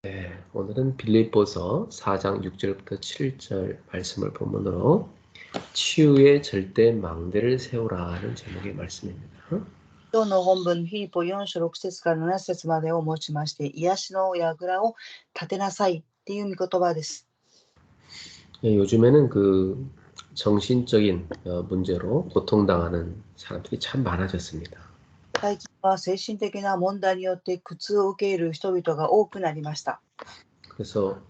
네, 오늘은 빌립보서 4장 6절부터 7절 말씀을 본문으로 치유의 절대 망대를 세우라는 제목의 말씀입니다. 今日の本文、フィリポ4章6節から7節までを持ちまして、癒しの櫓を立てなさいっていう御言葉です。 네, 요즘에는 그 정신적인 문제로 고통당하는 사람들이 참 많아졌습니다. 最近は精神的な問題によって苦痛を受ける人々が多くなりました。 그래서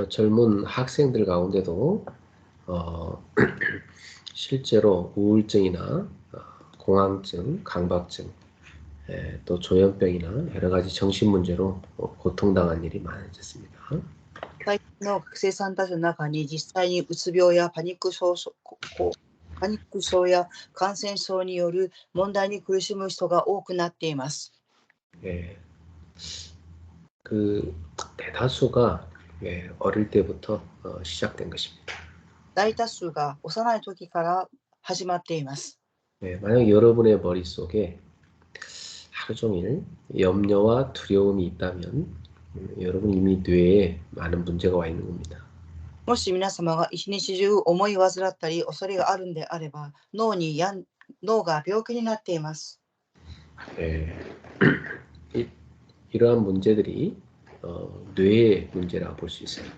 젊은 학생들 가운데도 실제로 우울증이나 공황증, 강박증, 또 조현병이나 여러 가지 정신 문제로 고통당한 일이 많아졌습니다. 最近の学生さんたちの中に実際にうつ病やパニック症や感染症による問題に苦しむ人が多くなっています。 예, 그 대다수가 어릴 때부터 시작된 것입니다. 大多数が幼い時から始まっています。 만약 여러분의 머릿속에 하루 종일 염려와 두려움이 있다면 여러분 이미 뇌에 많은 문제가 와 있는 겁니다. もし皆様が一日中思い患ったり恐れがあるんであれば、脳が病気になっています。 이러한 문제들이 뇌의 문제라고 볼 수 있습니다.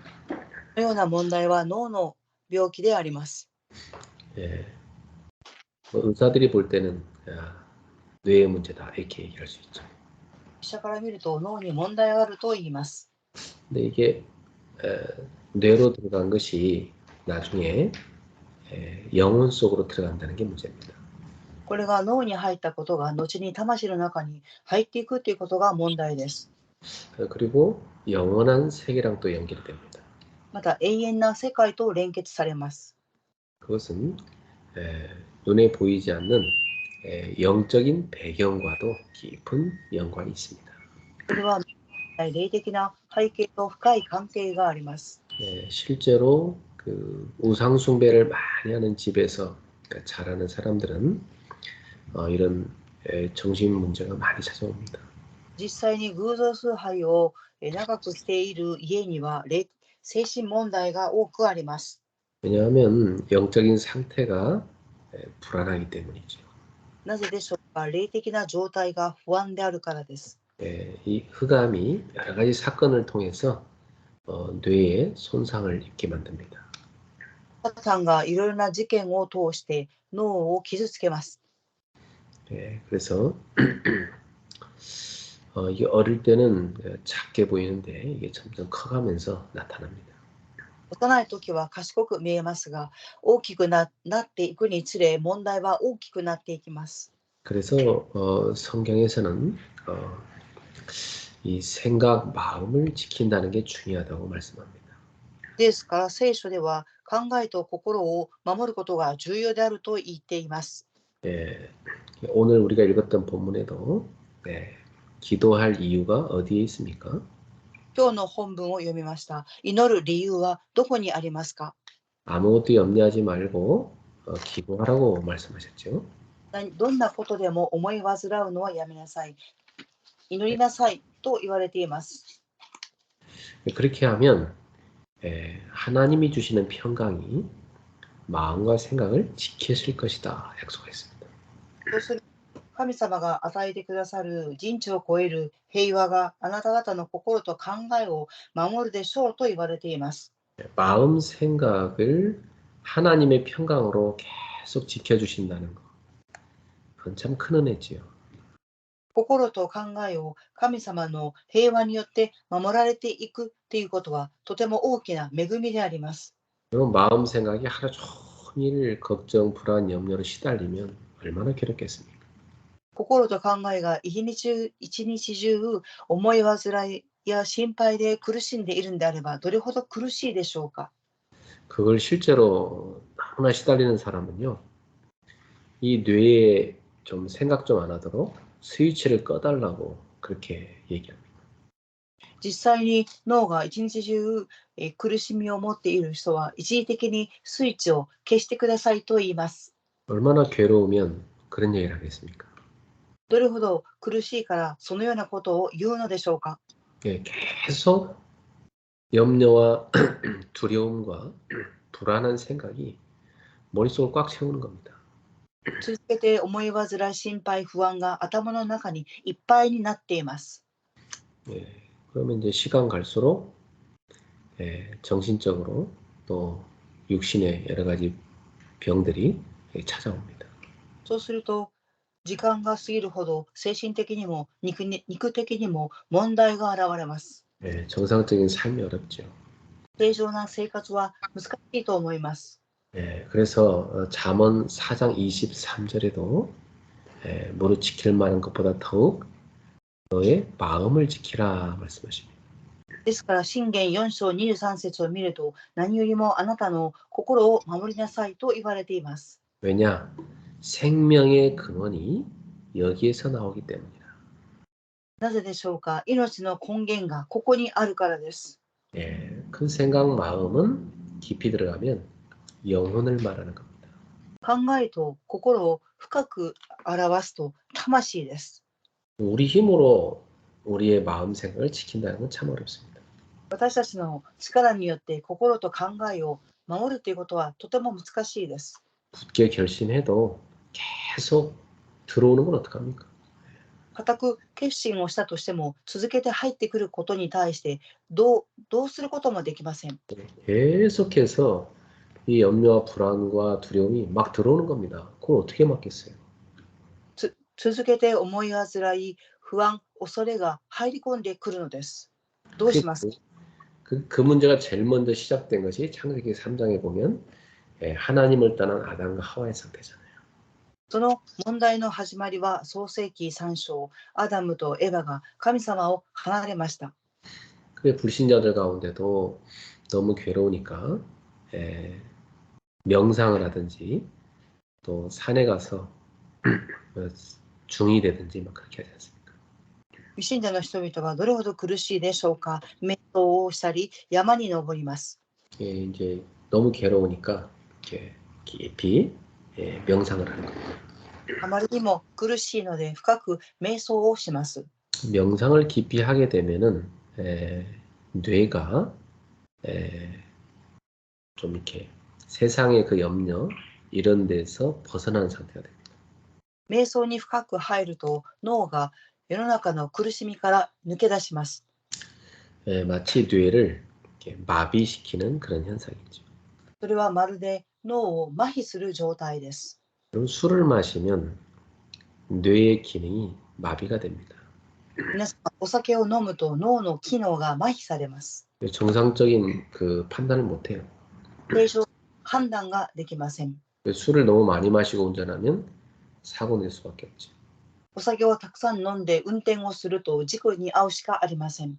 このような問題は脳の病気であります。 의사들이 볼 때는 뇌의 문제다 이렇게 얘기할 수 있죠. 医者から見ると脳に問題があると言います。 근데 이게 뇌로 들어간 것이 나중에 영혼 속으로 들어간다는 게 문제입니다. これが脳に入ったことが後に魂の中に入っていくということが問題です。 그리고 영원한 세계랑 또 연결이 됩니다. また永遠な世界と連結されます。 그것은 눈에 보이지 않는 영적인 배경과도 깊은 연관이 있습니다. これは霊的な背景と深い関係があります。 실제로 그 우상 숭배를 많이 하는 집에서 자라는 사람들은 이런 정신 문제가 많이 찾아옵니다. 実際に偶像崇拝を長くしている家には精神問題が多くあります。 왜냐하면 영적인 상태가 불안하기 때문이죠. なぜでしょうか。霊的な状態が不安であるからです。 이 흑암이 여러 가지 사건을 통해서 뇌에 손상을 입게 만듭니다. サタンがいろいろな事件を通して脳を傷つけます。 그래서 이게 어릴 때는 작게 보이는데 이게 점점 커가면서 나타납니다. 幼い時は賢く見えますが、大きく なっていくにつれ問題は大きくなっていきます。 그래서 성경에서는 이 생각, 마음을 지킨다는 게 중요하다고 말씀합니다. ですから聖書では考えと心を守ることが重要であると言っています。 오늘 우리가 읽었던 본문에도 기도할 이유가 어디에 있습니까? 今日の本文を読みました。祈る理由はどこにありますか？ 아무것도 염려하지 말고 기도하라고 말씀하셨죠. どんなことでも思い煩うのはやめなさい。祈りなさいと言われています。 그렇게 하면 하나님이 주시는 평강이 마음과 생각을 지키실 것이다 약속했습니다. そうする神様が与えてくださる人知を超える平和があなた方の心と考えを守るでしょうと言われています。 마음 생각을 하나님의 평강으로 계속 지켜주신다는 것. 그건 참 큰 은혜지요. 心と考えを神様の平和によって守られていくということはとても大きな恵みであります。 마음 생각이 하루 종일 걱정, 불안, 염려로 시달리면 얼마나 괴롭겠습니까? 心と考えが一日中思い煩いや心配で苦しんでいるんであればどれほど苦しいでしょうか。 그걸 실제로 너무나 시달리는 사람은요, 이 뇌에 좀 생각 좀 안 하도록 스위치를 꺼달라고 그렇게 얘기합니다. 実際に脳が一日中苦しみを持っている人は一時的にスイッチを消してくださいと言います。 얼마나 괴로우면 그런 얘기를 하겠습니까? どれほど苦しいからそのようなことを言うのでしょうか。 계속 염려와 두려움과 불안한 생각이 머릿속을 꽉 채우는 겁니다. 続けて思い煩い、心配、不安が頭の中にいっぱいになっています。 예, 그러면 이제 시간 갈수록 정신적으로 또 육신의 여러 가지 병들이 찾아옵니다. そうすると、時間が過ぎるほど精神的にも肉的にも問題が現れます。 정상적인 삶이 어렵죠. 正常な生活は難しいと思います。 그래서 잠언 4장 23절에도 무릇 지킬 만한 것보다 더욱 너의 마음을 지키라 말씀하십니다. ですから、箴言4章23節を見ると、何よりもあなたの心を守りなさいと言われています。 왜냐? 생명의 근원이 여기에서 나오기 때문이다. なぜでしょうか。命の根源がここにあるからです。 그 생각 마음은 깊이 들어가면 영혼을 말하는 겁니다. 考えと心を深く表すと魂です。 우리 힘으로 우리의 마음 생각을 지킨다는 건 참 어렵습니다. 私たちの力によって心と考えを守るということはとても難しいです。 굳게 결심해도 계속 들어오는 건 어떡합니까? 固く決心をしたとしても続けて入ってくることに対してどうすることもできません。 계속해서 이 염려와 불안과 두려움이 막 들어오는 겁니다. 그걸 어떻게 막겠어요? 続けて思い煩い、不安、恐れが入り込んでくるのです。どうしますか？ 그 문제가 제일 먼저 시작된 것이 창세기 3장에 보면 하나님을 떠난 아담과 하와의 상태잖아요. その問題の始まりは創世記3章、アダムとエヴァが神様を離れました。 그게 불신자들 가운데도 너무 괴로우니까 명상을 하든지 또 산에 가서 중이 되든지 막 그렇게 하지 않습니까? 未信者の人々はどれほど苦しいでしょうか。瞑想をしたり山に登ります。 이제 너무 괴로우니까 이렇게 깊이 명상을 하는 겁니다. あまりにも苦しいので深く瞑想をします。 명상을 깊이 하게 되면은 뇌가 좀 이렇게 세상의 그 염려 이런 데서 벗어나는 상태가 됩니다. 瞑想に深く入ると脳が世の中の苦しみから抜け出します。 마치 뇌를 이렇게 마비시키는 그런 현상이죠. それはまるで脳を麻痺する状態です。 그럼 술을 마시면 뇌의 기능이 마비가 됩니다. 皆さん、お酒を飲むと脳の機能が麻痺されます。 정상적인 그 판단을 못 해요. 正常判断ができません。 술을 너무 많이 마시고 운전하면 사고 낼 수밖에 없죠. お酒をたくさん飲んで運転をすると事故に遭うしかありません。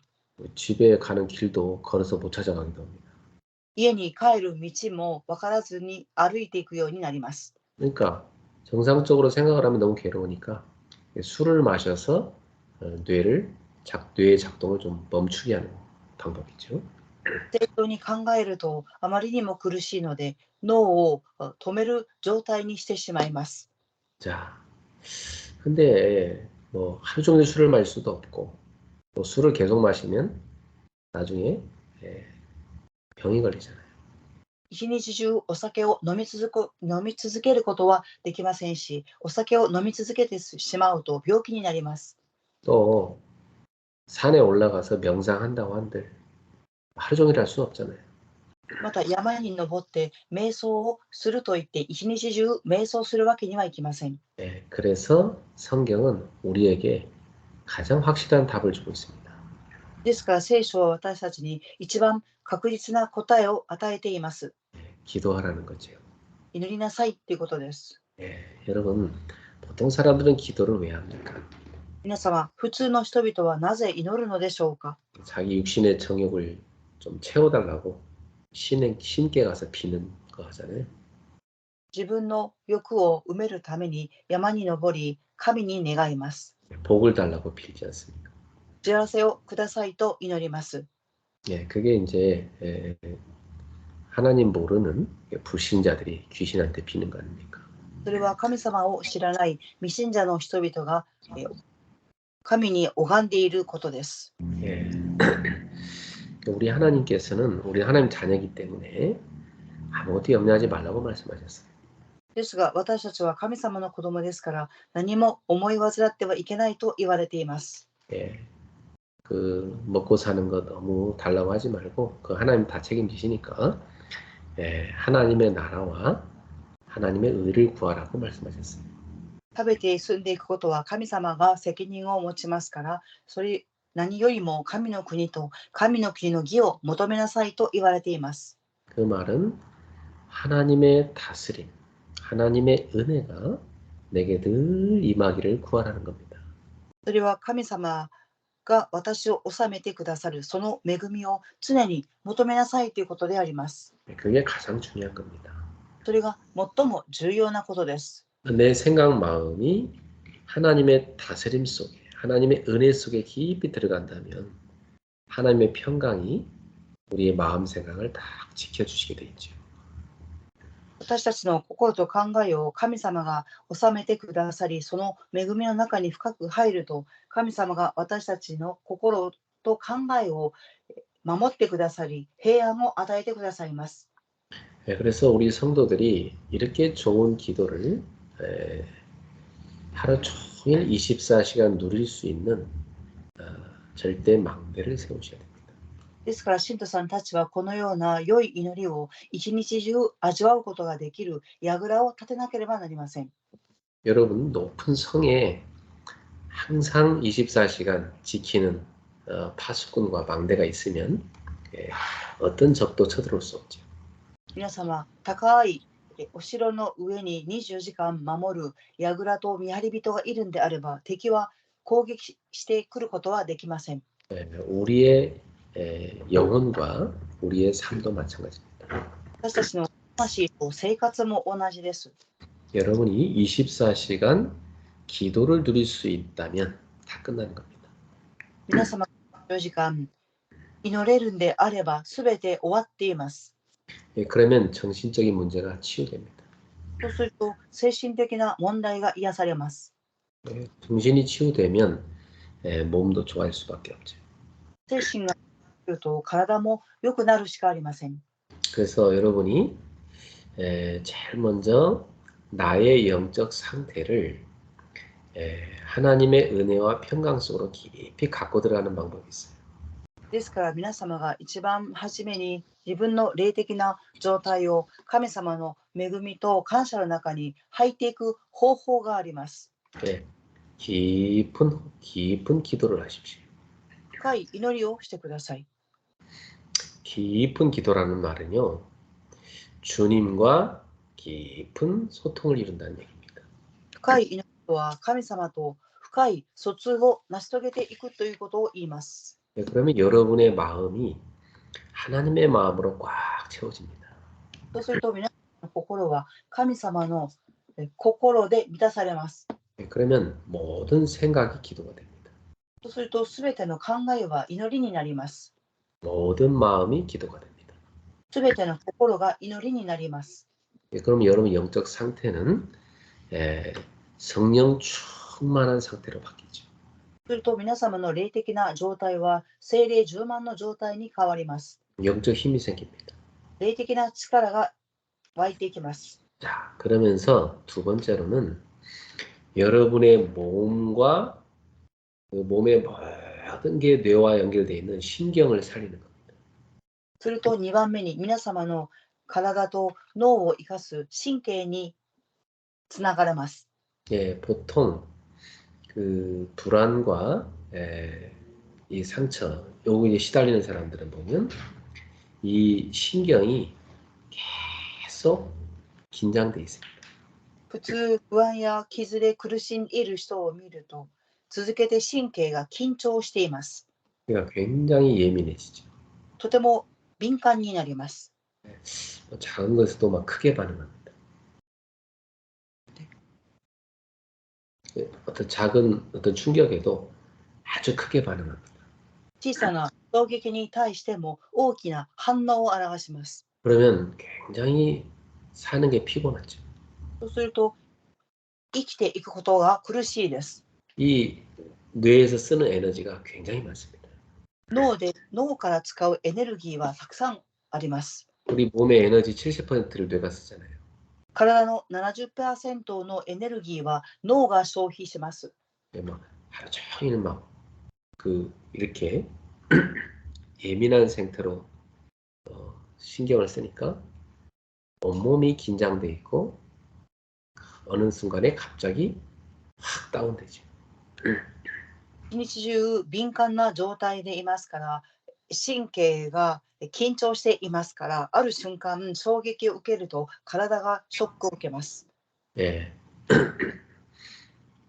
집에 가는 길도 걸어서 못 찾아가기도 합니다. 家に帰る道も分からずに歩いていくようになります。 그러니까 정상적으로 생각을 하면 너무 괴로우니까 술을 마셔서 뇌의 작동을 좀 멈추게 하는 방법이죠. 正常に考えるとあまりにも苦しいので脳を止める状態にしてしまいます。 자, 근데 뭐 하루 종일 술을 마실 수도 없고 또 술을 계속 마시면 나중에 병이 걸리잖아요. 一日中お酒を飲み続けることはできませんし、お酒を飲み続けてしまうと病気になります。 또 산에 올라가서 명상한다고 한들 하루 종일 할 수는 없잖아요. また山に登って瞑想をすると言って一日中瞑想するわけにはいきません。 그래서 성경은 우리에게 가장 확실한 답을 주고 있습니다. ですから聖書は私たちに一番確実な答えを与えています。 기도하라는 거죠. 祈りなさいっていうことです。 여러분, 보통 사람들은 기도를 왜 합니까? 皆様、普通の人々はなぜ祈るのでしょうか。 자기 육신의 정욕을 좀 채워달라고 신께 가서 비는 거 하잖아요. 自分の欲を埋めるために山に登り、神に願います。 복을 달라고 빌지 않습니까? 幸せをくださいと祈ります。 그게 이제 하나님 모르는 불신자들이 귀신한테 비는 거 아닙니까? それは神様を知らない未信者の人々が神に拝んでいることです。 우리 하나님께서는 우리 하나님 자녀이기 때문에 아무것도 염려하지 말라고 말씀하셨어요. ですが、私たちは神様の子供ですから、何も思い煩ってはいけないと言われています。 예, 그 먹고 사는 거 너무 달라고 하지 말고 그 하나님 다 책임지시니까 예, 하나님의 나라와 하나님의 의를 구하라고 말씀하셨어요. 食べて住んでいくことは神様が責任を持ちますから、何よりも神の国と神の国の義を求めなさいと言われています。 그 말은 하나님의 다스림, 하나님의 은혜가 내게 늘 임하기를 구하라는 겁니다. それは神様が私を治めてくださるその恵みを常に求めなさいということであります。 그게 가장 중요한 겁니다. それが最も重要なことです。 내 생각 마음이 하나님의 다스림 속에, 하나님의 은혜 속에 깊이 들어간다면 하나님의 평강이 우리의 마음 생각을 딱 지켜주시게 돼 있죠. 私たちの心と考えを神様が治めてくださり、その恵みの中に深く入ると、神様が私たちの心と考えを守ってくださり、平安を与えてくださいます。 그래서 우리 성도들이 이렇게 좋은 기도를 하루 종일 24시간 누릴 수 있는 절대 망대를 세우셔야 됩니다. ですから、信徒さんたちはこのような良い祈りを一日中味わうことができる櫓を立てなければなりません。 여러분 높은 성에 항상 24시간 지키는 파수꾼과 망대가 있으면 어떤 적도 쳐들어올 수 없죠. 皆様、高いお城の上に24時間守る櫓と見張り人がいるんであれば、敵は攻撃してくることはできません。 우리의 영혼과 우리의 삶도 마찬가지입니다. 私たちの魂と生活も同じです。 여러분이 24시간 기도를 누릴 수 있다면 다 끝나는 겁니다. 皆様、24時間祈れるんであれば、すべて終わっています。 그러면 정신적인 문제가 치유됩니다. そうすると、精神的な問題が癒されます。 정신이 치유되면 몸도 좋아질 수밖에 없죠. 精神が良くと体も良くなるしかありません。 그래서 여러분이 제일 먼저 나의 영적 상태를 하나님의 은혜와 평강 속으로 깊이 갖고 들어가는 방법이 있어요. ですから皆様が一番初めに自分の霊的な状態を神様の恵みと感謝の中に入っていく方法があります。 깊은 기도를 하십시오. 深い祈りをしてください。 깊은 기도라는 말은요, 주님과 깊은 소통을 이룬다는 얘기입니다. 深い祈りとは神様と深い疎通を成し遂げていくということを言います。 그러면 여러분의 마음이 하나님의 마음으로 꽉 채워집니다. そうすると皆さんの心は神様の心で満たされます。 그러면 모든 생각이 기도가 됩니다. そうするとすべての考えは祈りになります。 모든 마음이 기도가 됩니다. すべての心が祈りになります。 그럼 여러분 영적 상태는 성령 충만한 상태로 바뀌죠. すると皆様の霊的な状態は聖霊充満の状態に変わります。 영적 힘이 생깁니다. 霊的な力が湧いていきます。 자, 그러면서 두 번째로는 여러분의 몸과 그 몸의 모든 게 뇌와 연결되어 있는 신경을 살리는 겁니다. すると2番目に皆様の体と脳を生かす神経につながれます。 보통 그 불안과 이 상처, 요거에 시달리는 사람들은 보면 이 신경이 계속 긴장돼 있습니다. 普通、不安や傷で苦しんでいる人を見ると、続けて神経が緊張しています。 그러니까 굉장히 예민해지죠. とても敏感になります。 작은 것에도 막 크게 반응합니다. 어떤 작은 어떤 충격에도 아주 크게 반응합니다. 小さな衝撃に対しても大きな反応を表します。 그러면 굉장히 사는 게 피곤하죠. そうすると、生きていくことが苦しいです。 이 뇌에서 쓰는 에너지가 굉장히 많습니다. 脳から使うエネルギーはたくさんあります。 우리 몸의 에너지 70%를 뇌가 쓰잖아요. 体の 70% のエネルギーは脳が消費します。 막 하루 종일 막 이렇게 예민한 상태로 신경을 쓰니까 온몸이 긴장돼 있고 어느 순간에 갑자기 확 다운되죠. 一日中敏感な状態でいますから、神経が緊張していますから、ある瞬間衝撃を受けると体がショックを受けます。 예.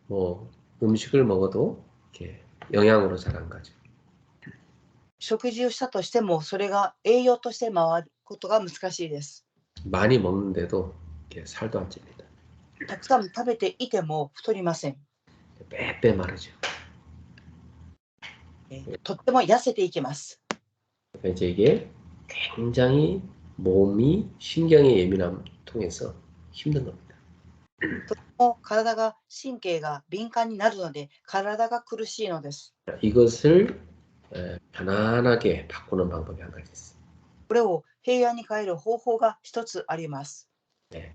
뭐 음식을 먹어도 이렇게 영양으로 잘 안 가죠. 食事をしたとしても、それが栄養として回ることが難しいです。 많이 먹는데도 이렇게 살도 안 찝니다. たくさん食べていても太りません。 빼빼 마르죠. とっても痩せていきます。 그러니까 이제 이게 굉장히 몸이 신경의 예민함 통해서 힘든 겁니다. とても体が神経が敏感になるので、体が苦しいのです。 이것을 편안하게 바꾸는 방법이 한 가지 있어요. これを平安に変える方法が一つあります。 네.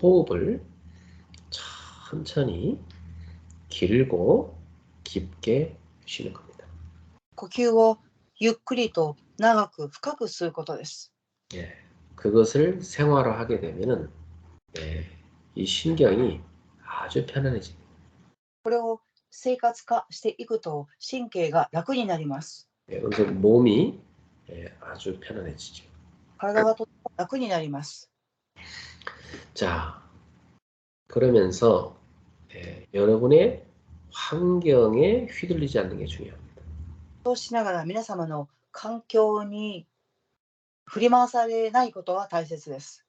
호흡을 천천히 길고 깊게 쉬는 겁니다. 呼吸をゆっくりと長く深くすることです。 예. 그것을 생활화하게 되면은 이 신경이 아주 편안해집니다. これを生活化していくと神経が楽になります。 예, 그래서 몸이 아주 편안해지죠. 体がとても楽になります。 자, 그러면서 여러분의 환경에 휘둘리지 않는 게 중요합니다. そうしながら皆様の環境に振り回されないことが大切です。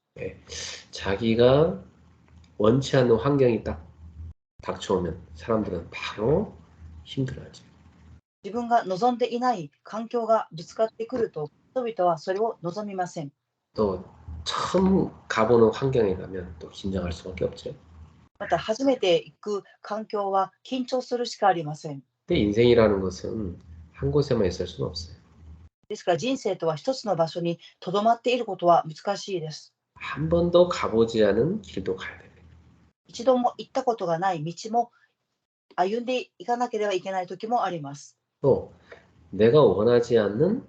자기가 원치 않는 환경이 딱 닥쳐오면 사람들은 바로 힘들어하죠. 自分が望んでいない環境がぶつかってくると、人々はそれを望みません。 또 처음 가보는 환경에 가면 또 긴장할 수밖에 없죠. また初めて行く環境は緊張するしかありません。 근데 인생이라는 것은 한 곳에만 있을 수는 없어요. ですから人生とは一つの場所にとどまっていることは難しいです。 한 번도 가보지 않은 길도 가야 됩니다. 一度も行ったことがない道も歩んでいかなければいけない時もあります。 또 내가 원하지 않는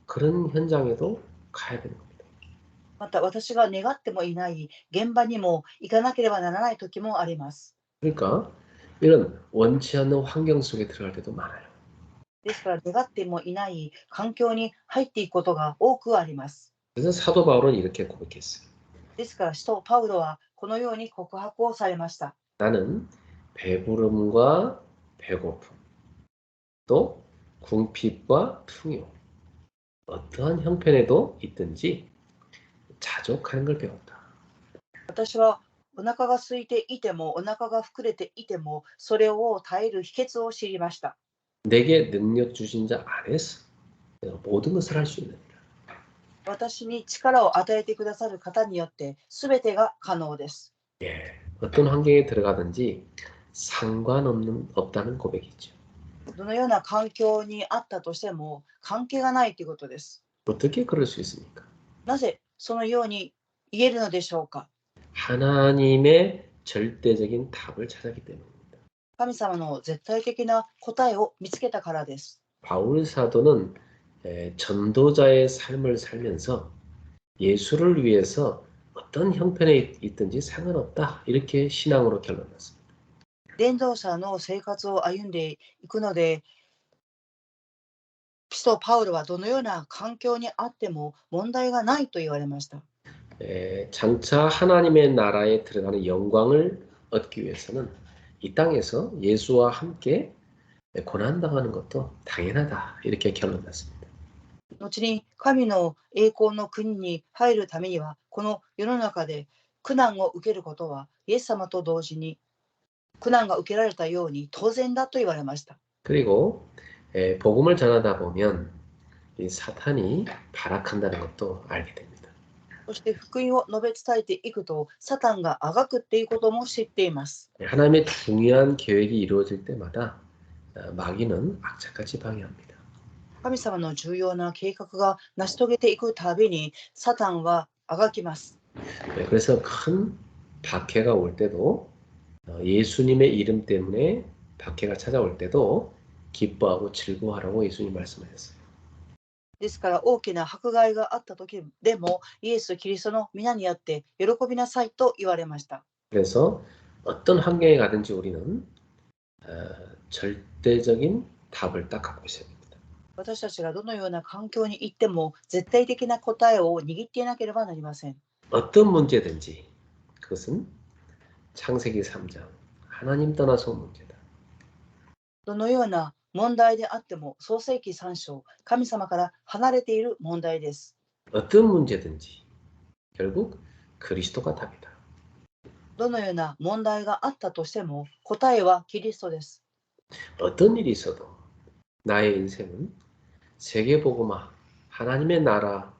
그런 현장에도 가야 되는 겁니다. また私が願ってもいない現場にも行かなければならない時もあります。 그러니까 이런 원치 않는 환경 속에 들어갈 때도 많아요. ですから願ってもいない環境に入っていくことが多くあります。 그래서 사도 바울은 이렇게 고백했어요. ですから使徒パウロはこのように告白をされました。 나는 배부름과 배고픔, 또 궁핍과 풍요, 어떠한 형편에도 있든지 자족하는 걸 배웠다. 私はお腹が空いていてもお腹が膨れていてもそれを耐える秘訣を知りました。 내게 능력 주신 자 안에서 내가 모든 것을 할 수 있는. 私に力を与えてくださる方によって全てが可能です。 예, 어떤 환경에 들어가든지 없다는 고백이죠. どのような環境にあったとしても関係がないということです。 어떻게 그럴 수 있습니까? なぜそのように言えるのでしょうか。 하나님의 절대적인 답을 찾았기 때문입니다. 神様の絶対的な答えを見つけたからです。 바울 사도는 전도자의 삶을 살면서 예수를 위해서 어떤 형편에 있든지 상관없다. 이렇게 신앙으로 결론 났습니다. 伝道者の生活を歩んでいくので、使徒パウロはどのような環境にあっても問題がないと言われました。 장차 하나님의 나라에 들어가는 영광을 얻기 위해서는 이 땅에서 예수와 함께 고난당하는 것도 당연하다. 이렇게 결론 났습니다. 後に神の栄光の国に入るためには、この世の中で苦難を受けることは、イエス様と同時に苦難が受けられたように当然だと言われました。 그리고 복음을 전하다 보면 이 사탄이 발악한다는 것도 알게 됩니다. そして福音を述べ伝えていくと、サタンがあがくっていうことも知っています。 하나님의 중요한 계획이 이루어질 때마다 마귀는 악착같이 방해합니다. 神様の重要な計画が成し遂げていくたびに、サタンはあがきます。 네, 그래서 큰 박해가 올 때도 예수님의 이름 때문에 박해가 찾아올 때도 기뻐하고 즐거워하라고 예수님 말씀하셨어요. ですから大きな迫害があった時でも、イエス・キリストの皆によって喜びなさいと言われました。 그래서 어떤 환경에 가든지 우리는 절대적인 답을 딱 갖고 있어야 됩니다. 私たちがどのような環境に行っても絶対的な答えを握っていなければなりません。 어떤 문제든지 그것은 창세기 3장 하나님 떠나서 온 문제다. どのような問題であっても創世記3章、神様から離れている問題です。 어떤 문제든지 결국 그리스도가 답이다. どのような問題があったとしても答えはキリストです。 어떤 일이 있어도 나의 인생은 세계복음화 하나님의 나라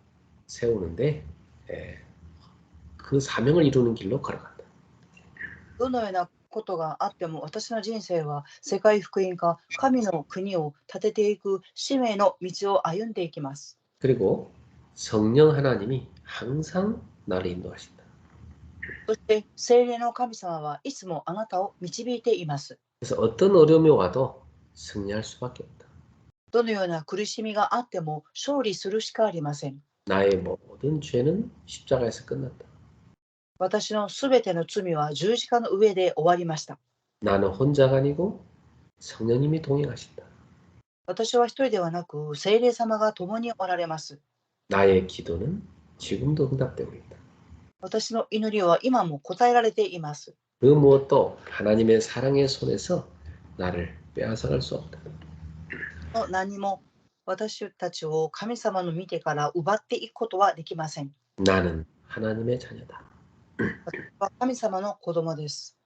세우는데 그 사명을 이루는 길로 걸어간다. どのようなことがあっても私の人生は世界福音化、神の国を立てていく使命の道を歩んでいきます。 그리고 성령 하나님이 항상 나를 인도하신다. そして聖霊の神様はいつもあなたを導いています。 그래서 어떤 어려움이 와도 승리할 수밖에 없다. どのような苦しみがあっても勝利するしかありません。 나의 모든 죄는 십자가에서 끝났다. 私のすべての罪は十字架の上で終わりました。 나는 혼자가 아니고 성령님이 동행하신다. 私は一人ではなく聖霊様が共におられます。 나의 기도는 지금도 응답되고 있다. 私の祈りは今も答えられています。 그 무엇도 하나님의 사랑의 손에서 나를 빼앗아갈 수 없다. 何も私たちを神様の見てから奪っていくことはできません。 나는 하나님의 자녀다. 私は神様の子供です。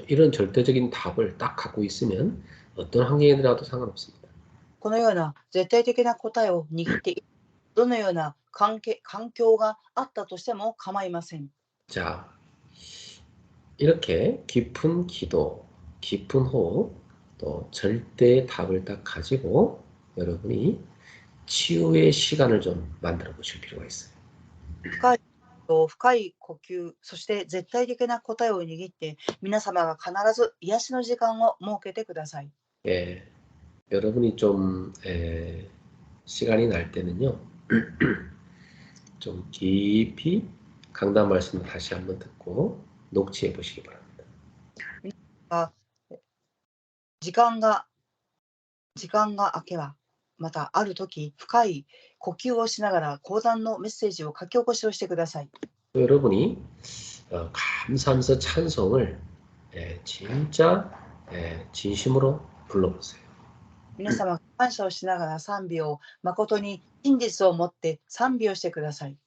이런 절대적인 답을 딱 갖고 있으면 어떤 환경에 들어가도 상관없습니다. このような絶対的な答えを握っている、どのような環境があったとしても構いません。 자, 이렇게 깊은 기도, 깊은 호흡, 또 절대의 답을 딱 가지고 여러분이 치유의 시간을 좀 만들어 보실 필요가 있어요. 深い呼吸、そして絶対的な答えを握って、皆様が必ず癒しの時間を設けてください。 예, 여러분이 좀 시간이 날 때는요, 좀 깊이 강단 말씀을 다시 한번 듣고 녹취해 보시기 바랍니다. 時間が空けば、またある時深い呼吸をしながら講談のメッセージを書き起こしをしてください。 또 여러분이 감사하면서 찬송을 진짜 진심으로 불러보세요. 皆様が感謝をしながら賛美を誠に真実を持って賛美をしてください。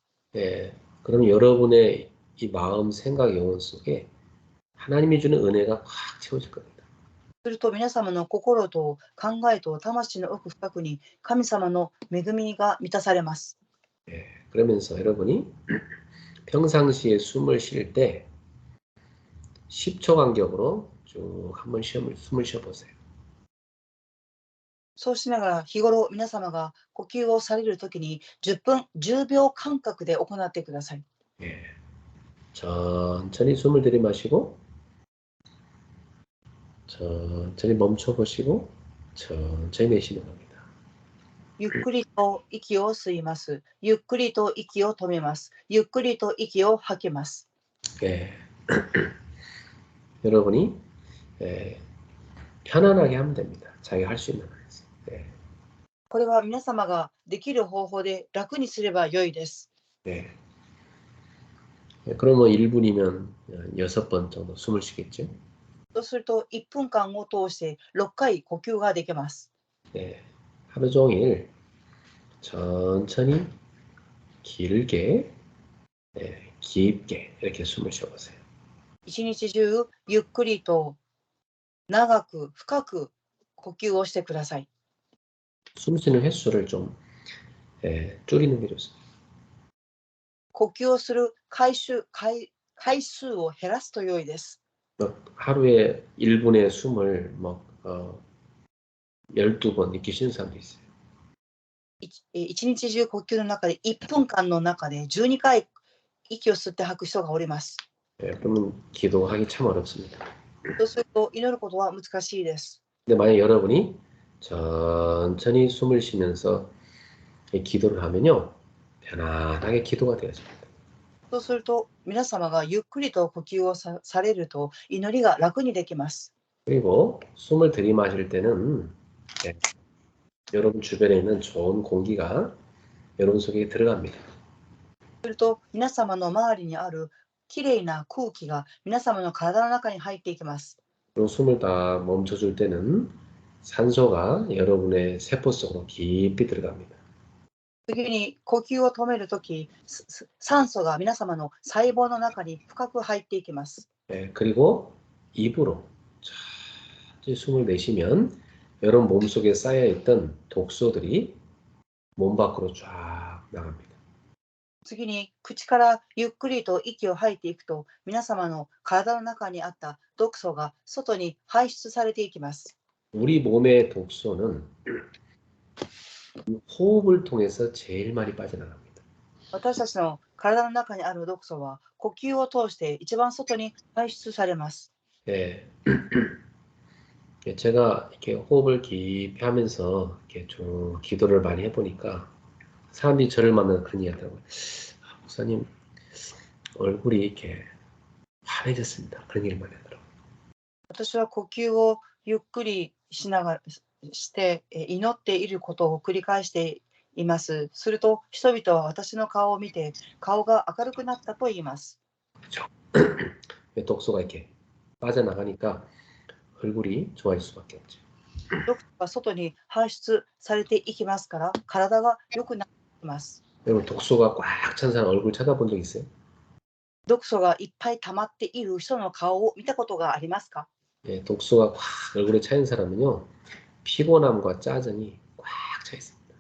그럼 여러분의 이 마음, 생각, 영혼 속에 하나님이 주는 은혜가 확 채워질 겁니다. すると皆様の心と考えと魂の奥深くに神様の恵みが満たされます。 그러면서 여러분이 평상시에 숨을 쉴 때 10초 간격으로 쭉 한번 숨을 쉬어보세요. そうしながら日頃皆様が呼吸をされるときに10秒間隔で行ってください。 천천히 숨을 들이마시고 천천히 멈춰보시고 천천히 내쉬는 겁니다. ゆっくりと息を吸います。ゆっくりと息を止めます。ゆっくりと息を吐きます。 여러분이 편안하게 하면 됩니다. 자기가 할 수 있는 거에서. これは皆様ができる方法で楽にすれば良いです。 그러면 1분이면 6번 정도 숨을 쉬겠죠? そうすると1分間を通して6回呼吸ができます。 하루 종일 천천히 길게 깊게 이렇게 숨을 쉬어보세요. 一日中ゆっくりと長く深く呼吸をしてください。 숨 쉬는 횟수를 좀 줄이는 게 좋습니다. 呼吸をする回数を減らすと良いです。 하루에 1분의 숨을 12번 이렇게 쉬는 사람도 있어요. 一日中呼吸の中で1分間の中で12回息を吸って吐く人がおります。 예, 그러면 기도하기 참 어렵습니다. そうすると祈ることは難しいです。 근데 만약 여러분이 천천히 숨을 쉬면서 기도를 하면요, 편안하게 기도가 되어집니다. そうすると皆様がゆっくりと呼吸をされると祈りが楽にできます。 그리고 숨을 들이마실 때는 예, 여러분 주변에 있는 좋은 공기가 여러분 속에 들어갑니다. すると皆様の周りにあるきれいな空気が皆様の体の中に入っていきます。 그리고 숨을 다 멈춰줄 때는 산소가 여러분의 세포 속으로 깊이 들어갑니다. 次に呼吸を止めるとき、酸素が皆様の細胞の中に深く入っていきます。 예, 그리고 입으로 천천히 숨을 내쉬면 여러분 몸속에 쌓여있던 독소들이 몸 밖으로 쫙 나갑니다. 次に口からゆっくりと息を吐いていくと、皆様の体の中にあった毒素が外に排出されていきます。 우리 몸의 독소는 호흡을 통해서 제일 많이 빠져나갑니다. 私たちの体の中にある毒素は呼吸を通して一番外に排出されます。 예. 제가 이렇게 호흡을 깊이 하면서 이렇게 좀 기도를 많이 해보니까 사람들이 저를 만나면 그런 얘기 하더라고요. 목사님, 얼굴이 이렇게 환해졌습니다. 그런 얘기를 많이 하더라고요. 私は呼吸をゆっくりしながらして祈っていることを繰り返しています。すると人々は私の顔を見て顔が明るくなったと言います。 그렇죠. 독소가 이렇게 빠져나가니까 얼굴이 좋아질 수밖에 없죠. 毒素が外に排出されていきますから体が良くなっていきます。 여러분 독소가 꽉 찬 사람 얼굴 쳐다본 적 있어요? 毒素がいっぱい溜まっている人の顔を見たことがありますか？ 예, 독소가 꽉 얼굴에 차인 사람은요, 피곤함과 짜증이 꽉 차 있습니다.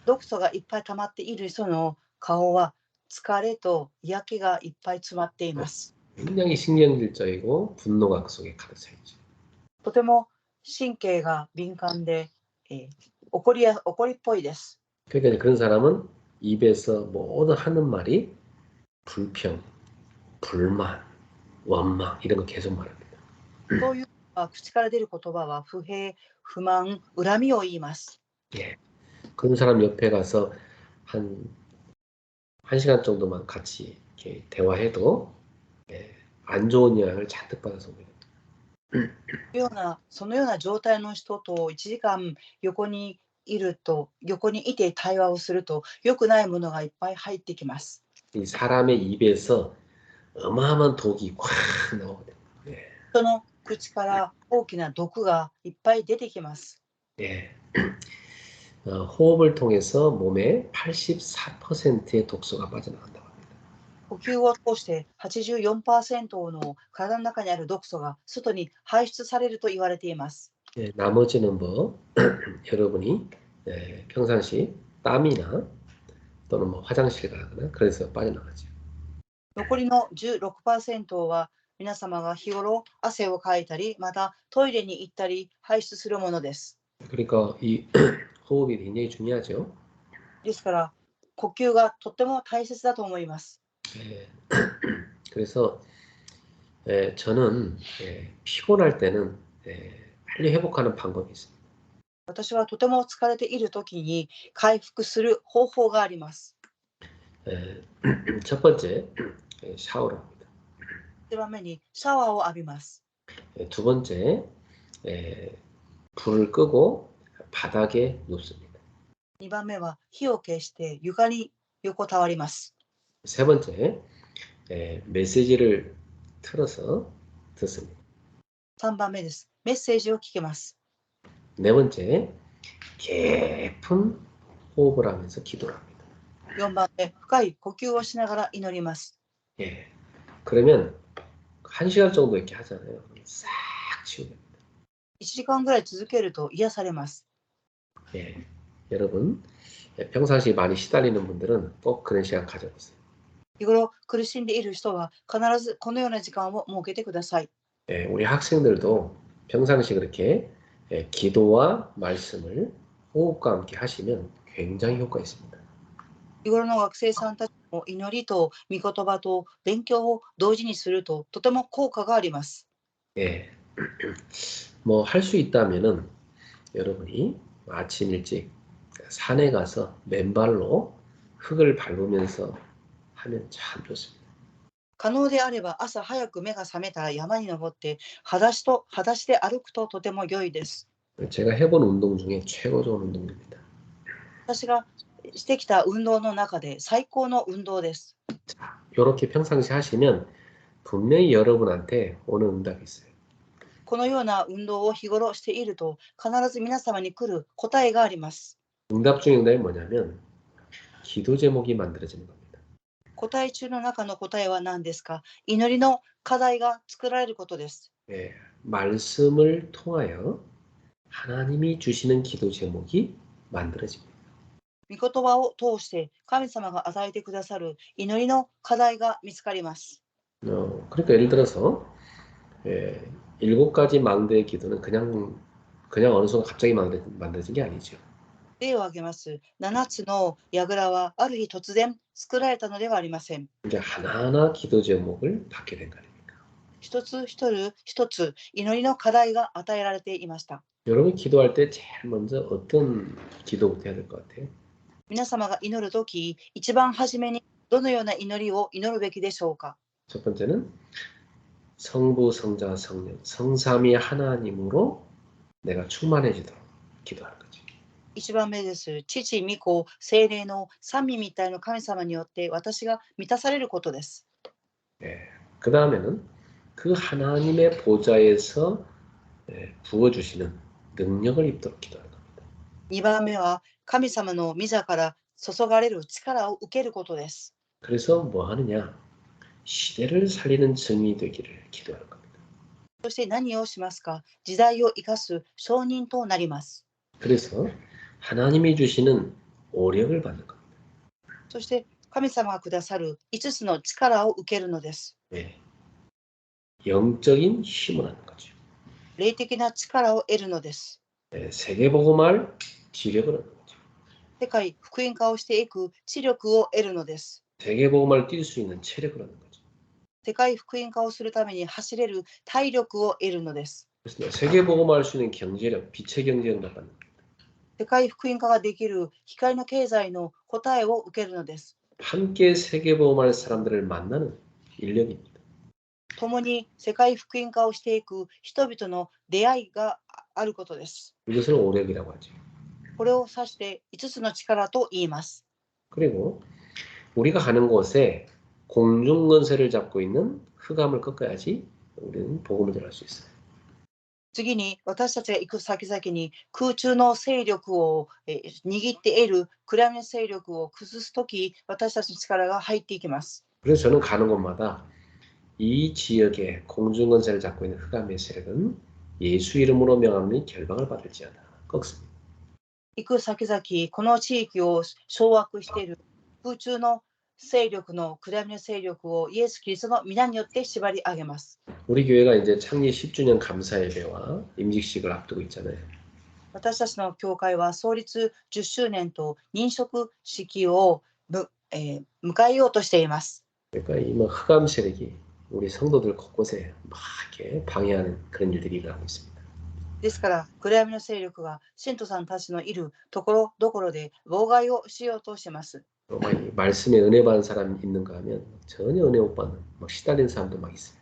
毒素がいっぱい溜まっている人の顔は疲れと嫌気がいっぱい詰まっています。 굉장히 신경질적이고 분노가 그 속에 가득 차 있죠. とても神経が敏感で、怒りっぽいです。 그러니까 그런 사람은 입에서 모든 하는 말이 불평, 불만, 원망 이런 거 계속 말합니다. そういう口から出る言葉は不平、不満、恨みを言います。 예, 그런 사람 옆에 가서 한 시간 정도만 같이 이렇게 대화해도 예, 안 좋은 영향을 잔뜩 받아서 옵니다. そのような状態の人と1時間横にいて対話をすると良くないものがいっぱい入ってきます。 이 사람의 입에서 어마어마한 독이 꽉 나오거든요. 예. その口から大きな毒がいっぱい出てきます。 예. 호흡을 통해서 몸에 84%의 독소가 빠져나간다고 합니다. 呼吸を通して 84% の体の中にある毒素が外に排出されると言われています。 예, 나머지는 뭐 여러분이 예, 평상시 땀이나 또는 뭐 화장실 가거나 그래서 빠져나가죠. 残りの 16% は皆様が日頃汗をかいたり、またトイレに行ったり排出するものです。 그러니까 이 호흡이 굉장히 중요하죠. ですから呼吸がとっても大切だと思います。 예. 그래서 저는 피곤할 때는 빨리 회복하는 방법이 있습니다. 私はとても疲れているときに回復する方法があります。 첫 번째 샤워를 합니다. 1番目にシャワーを浴びます。 두 번째 불을 끄고 바닥에 눕습니다. 2番目は火を消して床に横たわります。 세 번째 메시지를 틀어서 듣습니다. 3番目です。メッセージを聞きます。 네 번째 깊은 호흡을 하면서 기도를 합니다. 4番目、深い呼吸をしながら祈ります。 예. 그러면 1시간 정도 이렇게 하잖아요. 싹 치우됩니다. 1時間ぐらい続けると癒されます。 예. 여러분 평상시 많이 시달리는 분들은 꼭 그런 시간 가져보세요. 日頃苦しんでいる人は必ずこのような時間を設けてください。 우리 학생들도 평상시 그렇게 기도와 말씀을 호흡과 함께 하시면 굉장히 효과 있습니다. 日頃の学生さんたちも祈りと御言葉と勉強を同時にするととても効果があります。 예. 뭐 할 수 있다면은 여러분이 아침 일찍 산에 가서 맨발로 흙을 밟으면서 하면 참 좋습니다. 可能であれば朝早く目が覚めたら山に登って裸足で歩くととても良いです。 제가 해본 운동 중에 최고 좋은 운동입니다. 私がしてきた運動の中で最高の運動です。 이렇게 평상시 하시면 분명히 여러분한테 오는 응답이 있어요. このような運動を日頃していると必ず皆様に来る答えがあります。 응답 중에 응답이 뭐냐면 기도 제목이 만들어지는 겁니다. 答え中の中の答えは何ですか？祈りの課題が作られることです。 예, 말씀을 통하여 하나님이 주시는 기도 제목이 만들어집니다. 御言葉を通して神様が与えてくださる祈りの課題が見つかります。 그러니까 예를 들어서 7가지 망대의 기도는 그냥 어느 순간 갑자기 만들어진 게 아니죠. 例を挙げます。7つの櫓はある日突然作られたのではありません。 이제 하나하나 기도 제목을 받게 된 거 아닙니까? 一つ一つ祈りの課題が与えられていました。 여러분 기도할 때 제일 먼저 어떤 기도부터 해야 될 것 같아요? 皆様が祈るとき、一番初めにどのような祈りを祈るべきでしょうか？ 첫 번째는 성부, 성자, 성령, 성삼위 하나님으로 내가 충만해지도록 기도하는 거죠. 一番目です。父、御子、聖霊の三位一体の神様によって私が満たされることです。 그 다음에는 그 하나님의 보좌에서 부어주시는 능력을 입도록 기도하는 겁니다. 2番目は神様の御座から注がれる力を受けることです。 그래서 뭐 하느냐? 시대를 살리는 증인이 되기를 기도하는 겁니다. そして何をしますか？時代を生かす証人となります。 그래서 하나님이 주시는 오력을 받는 겁니다. そして神様がくださる5つの力を受けるのです。 영적인 힘을 얻는 거죠. 霊的な力を得るのです。 세계복음할 지력을 얻는 거죠. 世界福音化をしていく知力を得るのです。 세계복음을 뛸 수 있는 체력을 얻는 거죠. 世界福音化をするために走れる体力を得るのです。 그래서 세계복음할 수 있는 경제력, 빛의 경제력을 받는 겁니다. 世界福音化ができる光の経済の答えを受けるのです。 함께 세계복음할 사람들을 만나는 인력입니다. 共に世界福音化をしていく人々の出会いがあることです。 이것을 오력이라고 하죠. これを指して5つの力と言います。 그리고 우리가 가는 곳에 공중건세를 잡고 있는 흑암을 꺾어야지 우리는 복음을 전할 수 있어요. 次に私たちが行く先々に空中の勢力を握って得る暗闇の勢力を崩すとき、私たちの力が入っていきます。 그래서 저는 가는 곳마다 이 지역에 공중건세를 잡고 있는 흑암의 세력은 예수 이름으로 명함이 결박을 받을지어다 꺾습니다. 行く先々、この地域を掌握している空中の勢力の暗闇の勢力をイエス・キリストの皆によって縛り上げます。 우리 교회가 이제 창립 10주년 감사 예배와 임직식을 앞두고 있잖아요. 私たちの教会は創立10周年と認職式を迎えようとしています。 그러니까 이 뭐 흑암 세력이 우리 성도들 곳곳에 막 이렇게 방해하는 그런 일들이 일어나고 있습니다. ですから暗闇の勢力が信徒さんたちのいるところどころで妨害をしようとしています。 말씀에 은혜 받은 사람이 있는가 하면 전혀 은혜 못 받는 막 시달리는 사람도 막 있어요.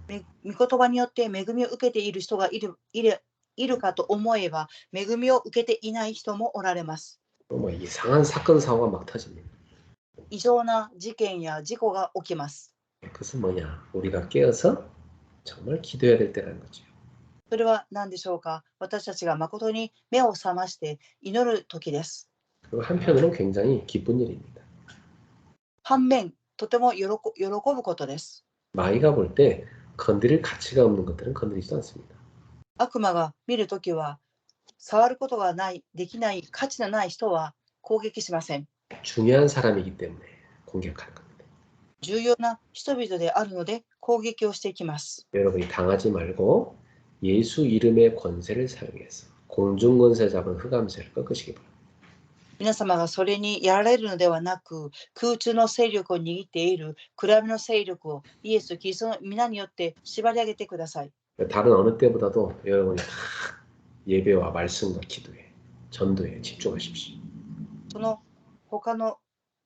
御言葉によって恵みを受けている人がいるかと思えば恵みを受けていない人もおられます。 뭐 이상한 사건 사고가 막 터집니다. 異常な事件や事故が起きます。 그것은 뭐냐? 우리가 깨어서 정말 기도해야 될 때라는 거죠. それは何でしょうか？私たちが誠に目を覚まして祈る時です。 그리고 한편으로는 굉장히 기쁜 일입니다. 反面、とても喜ぶことです。 마귀가 볼 때 건드릴 가치가 없는 것들은 건드리지도 않습니다. 悪魔が見るときは、触ることがない、できない、価値のない人は攻撃しません。 중요한 사람이기 때문에 공격하는 겁니다. 重要な人々であるので攻撃をしていきます。 여러분이 당하지 말고 예수 이름의 권세를 사용해서 공중권세 잡은 흑암세를 꺾으시기 바랍니다. 皆様がそれにやられるのではなく、空中の勢力を握っている暗闇の勢力をイエス・キリストの皆によって縛り上げてください。 다른 어느 때보다도 여러분이 다 예배와 말씀과 기도에, 전도에 집중하십시오. その他の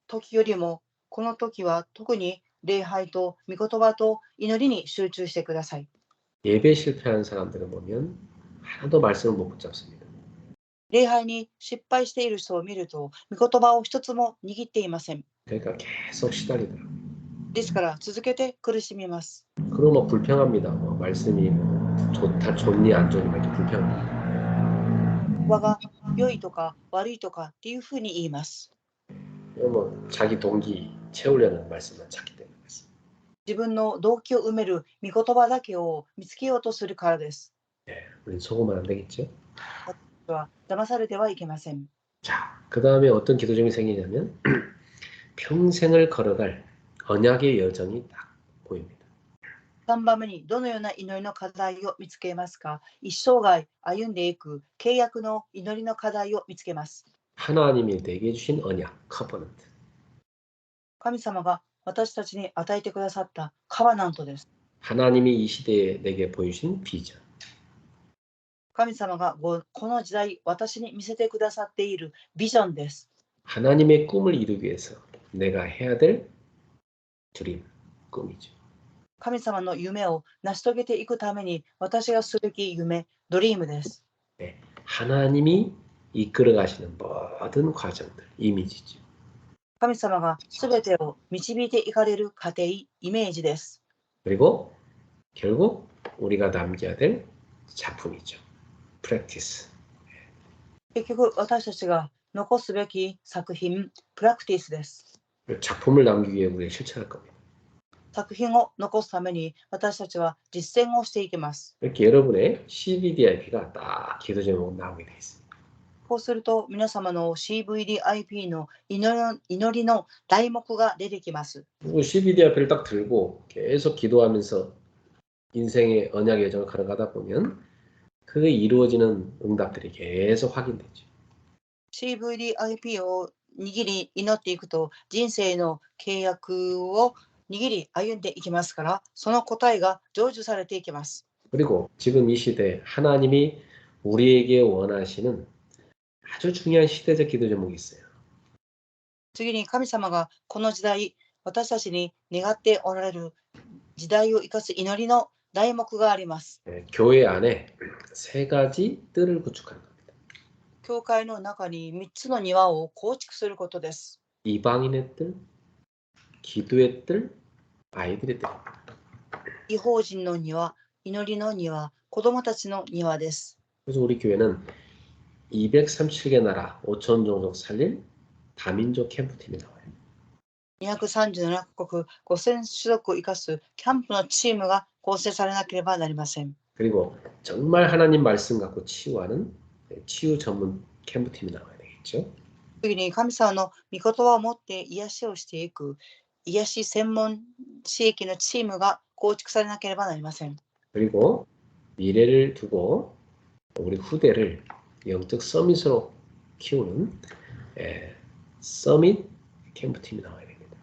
時よりも、この時は特に礼拝と御言葉と祈りに集中してください。 예배 실패한 사람들은 보면 하나도 말씀을 못 붙잡습니다. 礼拝に失敗している人を見ると、御言葉を一つも握っていません。 그러니까 계속 시달리더라고요. ですから続けて苦しみます。 그럼 뭐 불평합니다. 뭐 말씀이 뭐 좋다, 좋니 안 좋니 이렇게 불평합니다. 言葉が良いとか悪いとかっていうふうに言います。 뭐 자기 동기 채우려는 말씀만 찾기 때문에 그렇습니다. 自分の動機を埋める御言葉だけを見つけようとするからです。 네, 우린 속으면 안 되겠죠? は騙されてはいけません。 자, 그 다음에 어떤 기도 점이 생기냐면 평생을 걸어갈 언약의 여정이 딱 보입니다. 3番目にどのような祈りの課題を見つけますか。一生涯歩んでいく契約の祈りの課題を見つけます。 하나님이 내게 주신 언약, 커버넌트. 神様が私たちに与えてくださったカバナントです。 하나님이 이 시대에 내게 보여주신 비전. 神様がこの時代私に見せてくださっているビジョンです。 하나님의 꿈을 이루기 위해서 내가 해야 될 드림, 꿈이죠. 神様の夢を成し遂げていくために私がすべき夢、ドリームです。 네, 하나님이 이끌어 가시는 모든 과정들, 이미지죠. 神様がすべてを導いていかれる過程、イメージです。 그리고 결국 우리가 남겨야 될 작품이죠. 프랙티스. 結局私たちが残すべき作品、プラクティスです。 작품을 남기기 위해 우리가 실천할 겁니다. 作品を残すために私たちは実践をしていきます。 이렇게 여러분의 CVDIP가 딱 기도 제목 나오게 돼 있습니다. こうすると皆様の CVDIP の祈りの題目が出てきます。 그리고 CVDIP를 딱 들고 계속 기도하면서 인생의 언약의 여정을 걸어가다 보면 그게 이루어지는 응답들이 계속 확인되죠. CVDIP を握り祈っていくと人生の契約を握り歩んでいきますから、その答えが成就されていきます。 그리고 지금 이 시대 하나님이 우리에게 원하시는 아주 중요한 시대적 기도 제목이 있어요. 次に神様がこの時代私たちに願っておられる時代を生かす祈りの題目があります。 교회 안에 세 가지 뜰을 구축하는 겁니다. 教会の中に3つの庭を構築することです。 이방인의 뜰, 기도의 뜰, 아이들의 뜰. 異邦人の庭、祈りの庭、子供たちの庭です。 그래서 우리 교회는 237개 나라 5천 종족 살릴 다민족 캠프팀이 나와요. 237カ国、5000種族を生かすキャンプのチームが構成されなければなりません。 그리고 정말 하나님 말씀 갖고 치유하는 치유 전문 캠프팀이 나와야 되겠죠. 次に神様の御言葉を持って癒しをしていく癒し専門地域のチームが構築されなければなりません。 그리고 미래를 두고 우리 후대를 영적 서밋으로 키우는 서밋 캠프팀이 나와야 됩니다.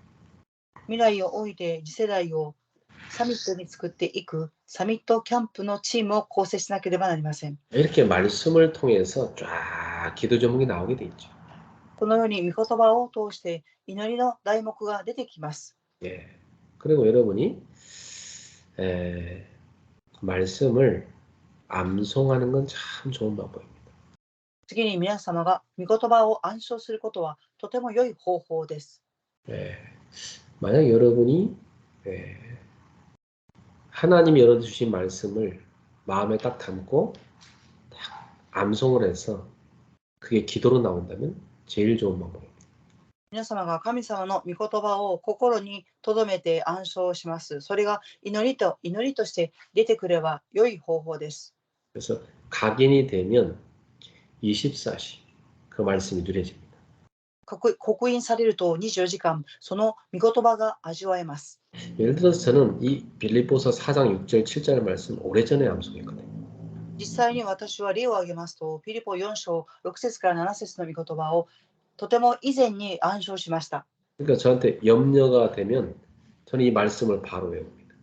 未来を置いて次世代をサミットに作っていくサミットキャンプのチームを構成しなければなりません。 이렇게 말씀을 통해서 쫙 기도 제목이 나오게 돼 있죠. このように御言葉を通して祈りの題目が出てきます。 예. 그리고 여러분이 말씀을 암송하는 건 참 좋은 방법입니다. 次に皆様が御言葉を暗唱することはとても良い方法です。 만약 여러분이 하나님이 열어주신 말씀을 마음에 딱 담고 딱 암송을 해서 그게 기도로 나온다면 제일 좋은 방법입니다. 皆様が神様の御言葉を心に留めて暗唱します。それが祈りとして出てくれば良い方法です。 그래서 각인이 되면 24시 그 말씀이 누려집니다. 刻印されると24時間その御言葉が味わえます。 예를 들어서 저는 이 빌립보서 4장 6절 7절 말씀 오래전에 암송했거든요. 実際に私は例を挙げますと、ピリポ4章6節から7節の御言葉をとても以前に暗唱しました。 그러니까 저한테 염려가 되면 저는 이 말씀을 바로 외웁니다.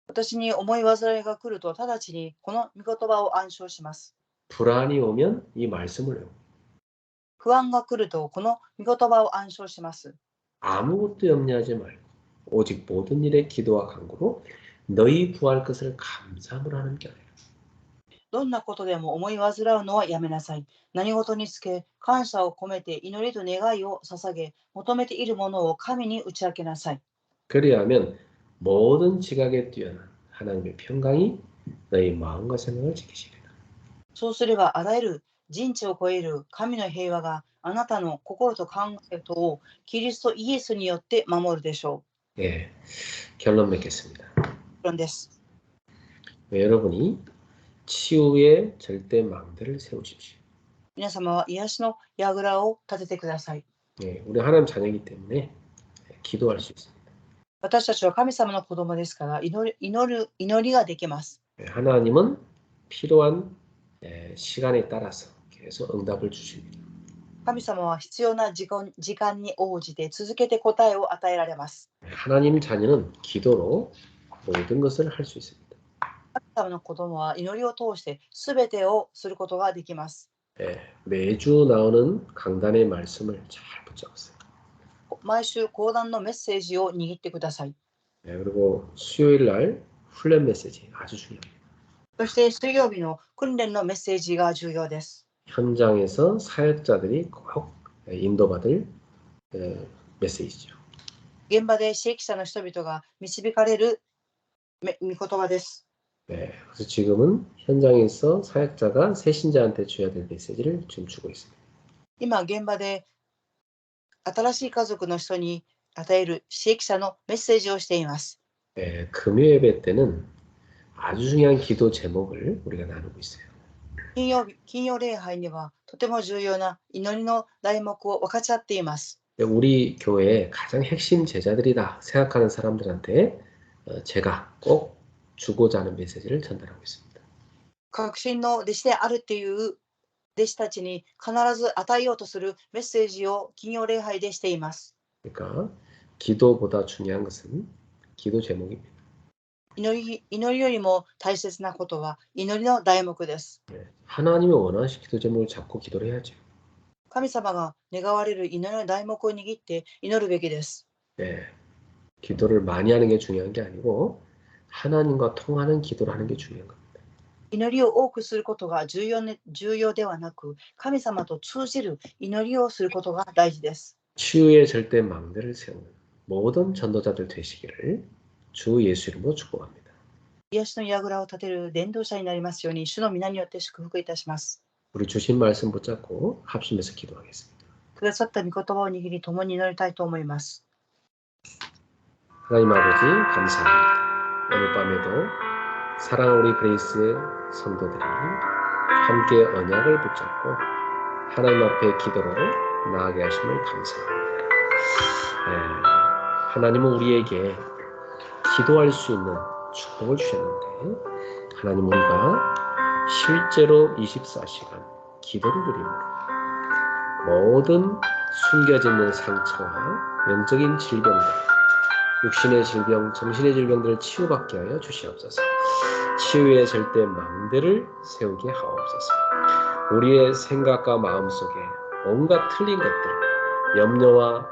私に思い煩いが来ると直ちにこの御言葉を暗唱します。 불안이 오면 이 말씀을 외웁니다. 不安が来るとこの御言葉を暗唱します。 아무것도 염려하지 말고 오직 모든 일에 기도와 간구로 너희 구할 것을 감사함으로 하는 게 아니라. どんなことでも思い煩うのはやめなさい。何事につけ感謝を込めて祈りと願いを捧げ、求めているものを神に打ち明けなさい。 그리하면 모든 지각에 뛰어난 하나님의 평강이 너희 마음과 생각을 지키시리라. そうすればあらゆる人知を超える神の平和があなたの心と考えとをキリストイエスによって守るでしょ 예, 결론 맺겠습니다. う。結論です。 여러분이 치유의 절대 망대를 세우십시오. 皆様は癒しの櫓を立ててください。 예, 우리 하나님 자녀이기 때문에 기도할 수 있습니다. 私たちは神様の子供ですから祈りができます。 예, 하나님은 필요한 시간에 따라서 계속 응답을 주십니다. 神様は必要な時間に応じて続けて答えを与えられます。 하나님 자녀는 기도로 모든 것을 할 수 있습니다. 神様の子供は祈りを通して全てをすることができます。 예, 매주 나오는 강단의 말씀을 잘 붙잡으세요. 毎週講談のメッセージを握ってください。 예, 그리고 수요일 날 훈련 메시지 아주 중요합니다. そして水曜日の訓練のメッセージが重要です。 현장에서 사역자들이 꼭 인도받을 메시지죠. 現場で使役者の人々が導かれる御言葉です。 네, 그래서 지금은 현장에서 사역자가 새신자한테 줘야 될 메시지를 지금 주고 있습니다. 今現場で新しい家族の人に与える使役者のメッセージをしています。 네, 금요 예배 때는 아주 중요한 기도 제목을 우리가 나누고 있어요. 金曜礼拝にはとても重要な祈りの題目を分かち合っています。 우리 교회의 가장 핵심 제자들이다 생각하는 사람들한테 제가 꼭 주고자 하는 메시지를 전달하고 있습니다. 革新の弟子であるっていう弟子たちに必ず与えようとするメッセージを金曜礼拝でしています。 그러니까 기도보다 중요한 것은 기도 제목입니다. 祈りよりも大切なことは祈りの題目です。 하나님이 원하시는 기도 제목을 잡고 기도를 해야죠. 神様が願われる祈りの題目を握って祈るべきです。 네, 기도를 많이 하는 게 중요한 게 아니고 하나님과 통하는 기도를 하는 게 중요한 겁니다. 祈りを多くすることが重要ではなく、神様と通じる祈りをすることが大事です。 치유의 절대 망대를 세우는 모든 전도자들 되시기를 주 예수 이름으로 축복합니다. 癒しの櫓を立てる伝道者になりますように、主の皆によって祝福いたします。 우리 주신 말씀 붙잡고 합심해서 기도하겠습니다. くださった御言葉を握り、共に祈りたいと思います。 하나님 아버지 감사합니다. 오늘 밤에도 사랑하는 우리 그레이스 성도들이 함께 언약을 붙잡고 하나님 앞에 기도로 나아가게 하심을 감사합니다. 하나님은 우리에게 기도할 수 있는 축복을 주셨는데 하나님 우리가 실제로 24시간 기도를 누립니다. 모든 숨겨져 있는 상처와 영적인 질병들, 육신의 질병, 정신의 질병들을 치유받게 하여 주시옵소서. 치유의 절대 망대를 세우게 하옵소서. 우리의 생각과 마음속에 온갖 틀린 것들, 염려와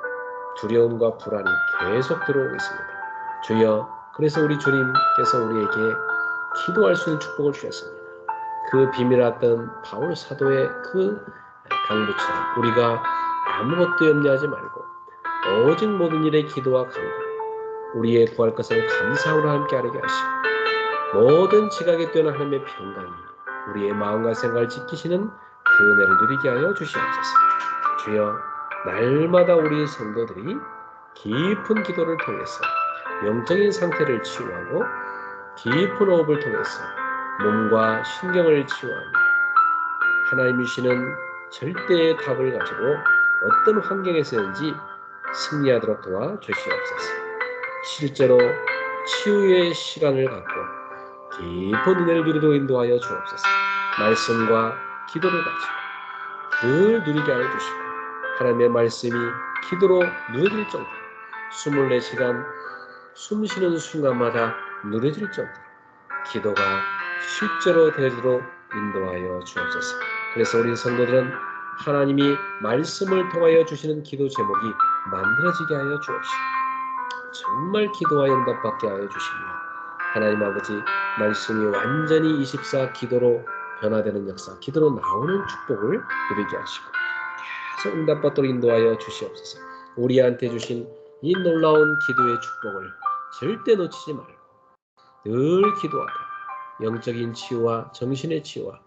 두려움과 불안이 계속 들어오고 있습니다. 주여, 그래서 우리 주님께서 우리에게 기도할 수 있는 축복을 주셨습니다. 그 비밀했던 바울 사도의 그 강구처럼 우리가 아무것도 염려하지 말고 오직 모든 일에 기도와 간구, 우리의 구할 것을 감사함으로 함께 하게 하시고 모든 지각에 뛰어난 하나님의 평강이 우리의 마음과 생각을 지키시는 그 은혜를 누리게 하여 주시옵소서. 주여, 날마다 우리 성도들이 깊은 기도를 통해서 영적인 상태를 치유하고 깊은 호흡을 통해서 몸과 신경을 치유하며 하나님이 주시는 절대의 답을 가지고 어떤 환경에서든지 승리하도록 도와주시옵소서. 실제로 치유의 시간을 갖고 깊은 은혜를 누리도록 인도하여 주옵소서. 말씀과 기도를 가지고 늘 누리게 하여 주시고 하나님의 말씀이 기도로 누려질 정도로 24시간 숨 쉬는 순간마다 누려질 정도로 기도가 실제로 되도록 인도하여 주옵소서. 그래서 우리 성도들은 하나님이 말씀을 통하여 주시는 기도 제목이 만들어지게 하여 주옵시고 정말 기도와 응답받게 하여 주시며 하나님 아버지 말씀이 완전히 24 기도로 변화되는 역사, 기도로 나오는 축복을 누리게 하시고 계속 응답받도록 인도하여 주시옵소서. 우리한테 주신 이 놀라운 기도의 축복을 절대 놓치지 말고 늘 기도하다 영적인 치유와 정신의 치유와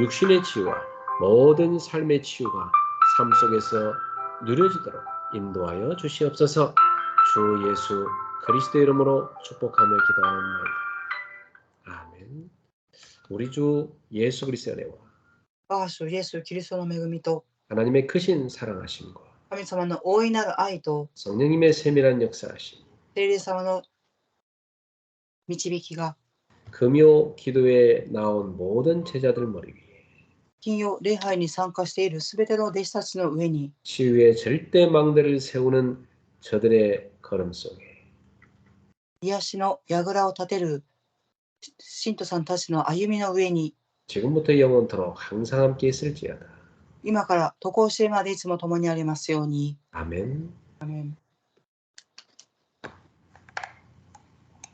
육신의 치유와 모든 삶의 치유가 삶 속에서 누려지도록 인도하여 주시옵소서. 주 예수 그리스도 이름으로 축복하며 기도하옵나이다. 아멘. 우리 주 예수 그리스도의 은혜와 我が主イエス・キリストの恵みと 하나님의 크신 사랑하심과 神様の大いなる愛と 성령님의 세밀한 역사하심 聖霊様の導きが 금요 기도에 나온 모든 제자들 머리 위에 金曜礼拝に参加しているすべての弟子たちの上に 치유의 절대 망대를 세우는 저들의 걸음 속에 癒しの櫓を立てる信徒さんたちの歩みの上に 지금부터 영원토록 항상 함께 있을지어다. 今から常しえまでいつも共にありますように。 아멘.アメン。